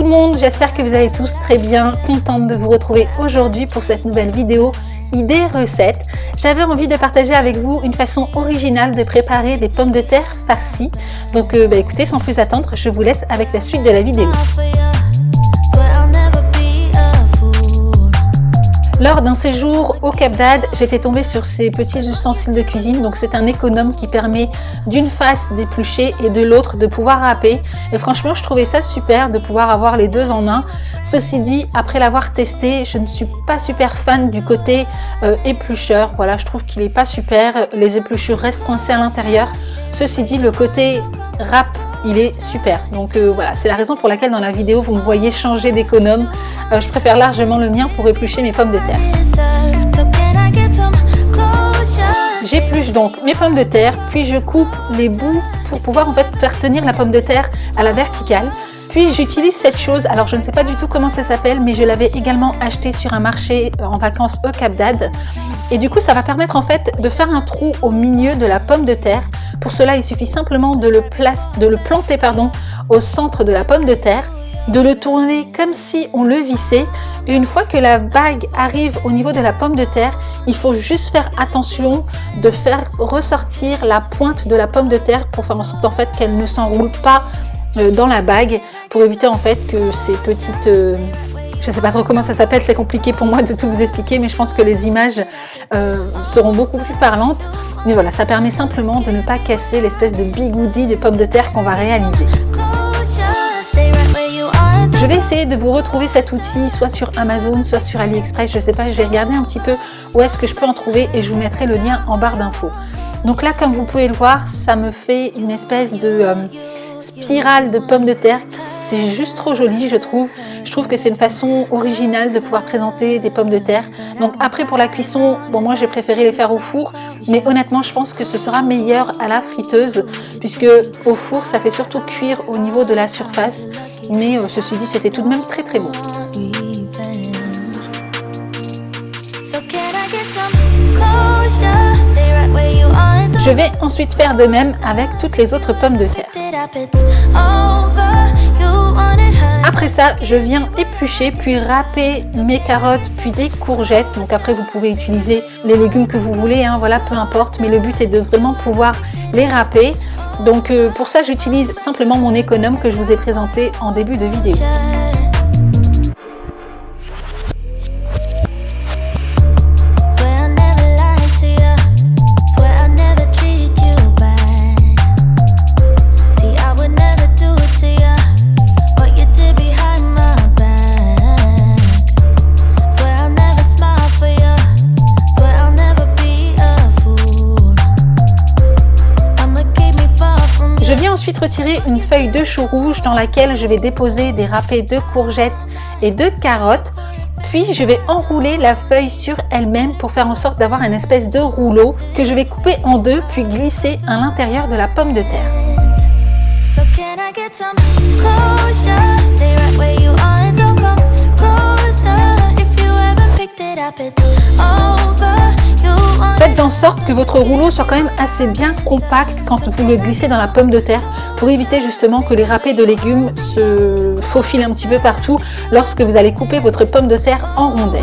tout le monde, j'espère que vous allez tous très bien, contente de vous retrouver aujourd'hui pour cette nouvelle vidéo idées recettes. J'avais envie de partager avec vous une façon originale de préparer des pommes de terre farcies. Donc écoutez, sans plus attendre, je vous laisse avec la suite de la vidéo. Lors d'un séjour au Cap d'Agde, j'étais tombée sur ces petits ustensiles de cuisine. Donc c'est un économe qui permet d'une face d'éplucher et de l'autre de pouvoir râper. Et franchement, je trouvais ça super de pouvoir avoir les deux en un. Ceci dit, après l'avoir testé, je ne suis pas super fan du côté éplucheur. Voilà, je trouve qu'il n'est pas super. Les épluchures restent coincées à l'intérieur. Ceci dit, le côté râpe, il est super. Donc voilà, c'est la raison pour laquelle dans la vidéo vous me voyez changer d'économe. Je préfère largement le mien pour éplucher mes pommes de terre. J'épluche donc mes pommes de terre, puis je coupe les bouts pour pouvoir en fait faire tenir la pomme de terre à la verticale. Puis j'utilise cette chose, alors je ne sais pas du tout comment ça s'appelle, mais je l'avais également acheté sur un marché en vacances au Cap d'Agde. Et du coup, ça va permettre en fait de faire un trou au milieu de la pomme de terre. Pour cela, il suffit simplement de le planter au centre de la pomme de terre, de le tourner comme si on le vissait. Et une fois que la bague arrive au niveau de la pomme de terre, il faut juste faire attention de faire ressortir la pointe de la pomme de terre pour faire en sorte en fait qu'elle ne s'enroule pas dans la bague, pour éviter en fait que ces petites je ne sais pas trop comment ça s'appelle, c'est compliqué pour moi de tout vous expliquer, mais je pense que les images seront beaucoup plus parlantes. Mais voilà, ça permet simplement de ne pas casser l'espèce de bigoudi de pommes de terre qu'on va réaliser. Je vais essayer de vous retrouver cet outil soit sur Amazon, soit sur AliExpress, je ne sais pas, je vais regarder un petit peu où est-ce que je peux en trouver et je vous mettrai le lien en barre d'infos. Donc là, comme vous pouvez le voir, ça me fait une espèce de spirale de pommes de terre. C'est juste trop joli, je trouve. Je trouve que c'est une façon originale de pouvoir présenter des pommes de terre. Donc après, pour la cuisson, bon, moi j'ai préféré les faire au four, mais honnêtement je pense que ce sera meilleur à la friteuse, puisque au four ça fait surtout cuire au niveau de la surface. Mais ceci dit, c'était tout de même très très bon. Je vais ensuite faire de même avec toutes les autres pommes de terre. Après ça, je viens éplucher puis râper mes carottes puis des courgettes. Donc après, vous pouvez utiliser les légumes que vous voulez, hein, voilà, peu importe. Mais le but est de vraiment pouvoir les râper. Donc pour ça, j'utilise simplement mon économe que je vous ai présenté en début de vidéo. Je viens ensuite retirer une feuille de chou rouge dans laquelle je vais déposer des râpés de courgettes et de carottes. Puis je vais enrouler la feuille sur elle-même pour faire en sorte d'avoir une espèce de rouleau que je vais couper en deux puis glisser à l'intérieur de la pomme de terre. Faites en sorte que votre rouleau soit quand même assez bien compact quand vous le glissez dans la pomme de terre pour éviter justement que les râpés de légumes se faufilent un petit peu partout lorsque vous allez couper votre pomme de terre en rondelles.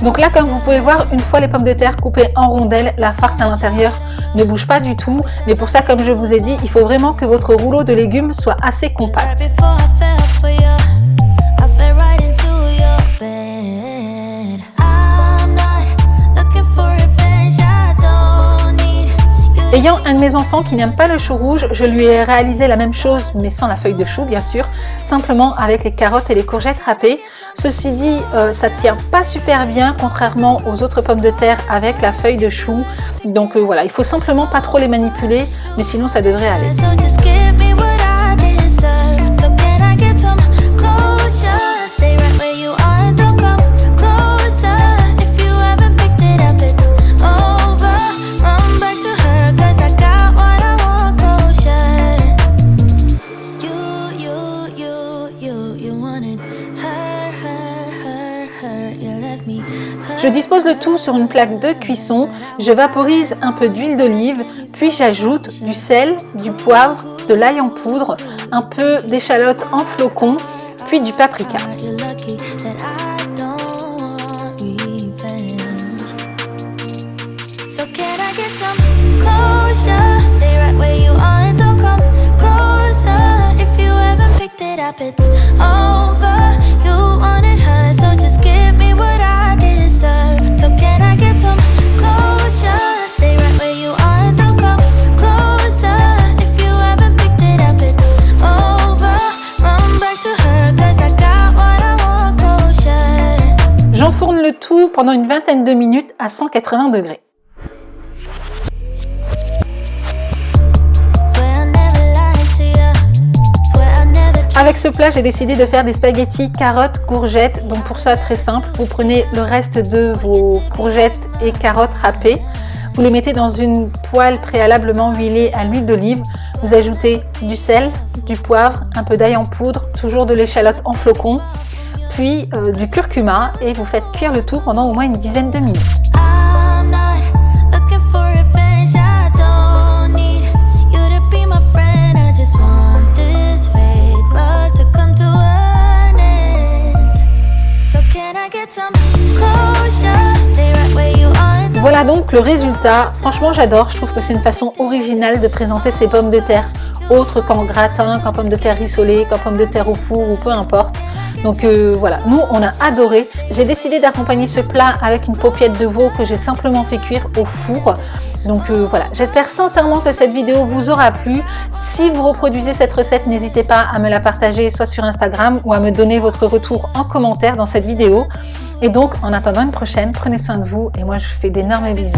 Donc là, comme vous pouvez voir, une fois les pommes de terre coupées en rondelles, la farce à l'intérieur ne bouge pas du tout. Mais pour ça, comme je vous ai dit, il faut vraiment que votre rouleau de légumes soit assez compact. Ayant un de mes enfants qui n'aime pas le chou rouge, je lui ai réalisé la même chose, mais sans la feuille de chou bien sûr, simplement avec les carottes et les courgettes râpées. Ceci dit, ça tient pas super bien, contrairement aux autres pommes de terre avec la feuille de chou. Donc voilà, il faut simplement pas trop les manipuler, mais sinon ça devrait aller. Je dispose le tout sur une plaque de cuisson, je vaporise un peu d'huile d'olive, puis j'ajoute du sel, du poivre de l'ail en poudre, un peu d'échalote en flocons, puis du paprika. J'enfourne le tout pendant une vingtaine de minutes à 180 degrés. Avec ce plat, j'ai décidé de faire des spaghettis carottes, courgettes. Donc pour ça, très simple, vous prenez le reste de vos courgettes et carottes râpées. Vous les mettez dans une poêle préalablement huilée à l'huile d'olive. Vous ajoutez du sel, du poivre, un peu d'ail en poudre, toujours de l'échalote en flocons, puis du curcuma et vous faites cuire le tout pendant au moins une dizaine de minutes. Voilà donc le résultat. Franchement, j'adore. Je trouve que c'est une façon originale de présenter ces pommes de terre, autre qu'en gratin, qu'en pommes de terre rissolées, qu'en pommes de terre au four ou peu importe. Donc voilà, nous on a adoré. J'ai décidé d'accompagner ce plat avec une paupiette de veau que j'ai simplement fait cuire au four. Donc voilà, j'espère sincèrement que cette vidéo vous aura plu. Si vous reproduisez cette recette, n'hésitez pas à me la partager soit sur Instagram ou à me donner votre retour en commentaire dans cette vidéo. Et donc, en attendant une prochaine, prenez soin de vous et moi je vous fais d'énormes bisous.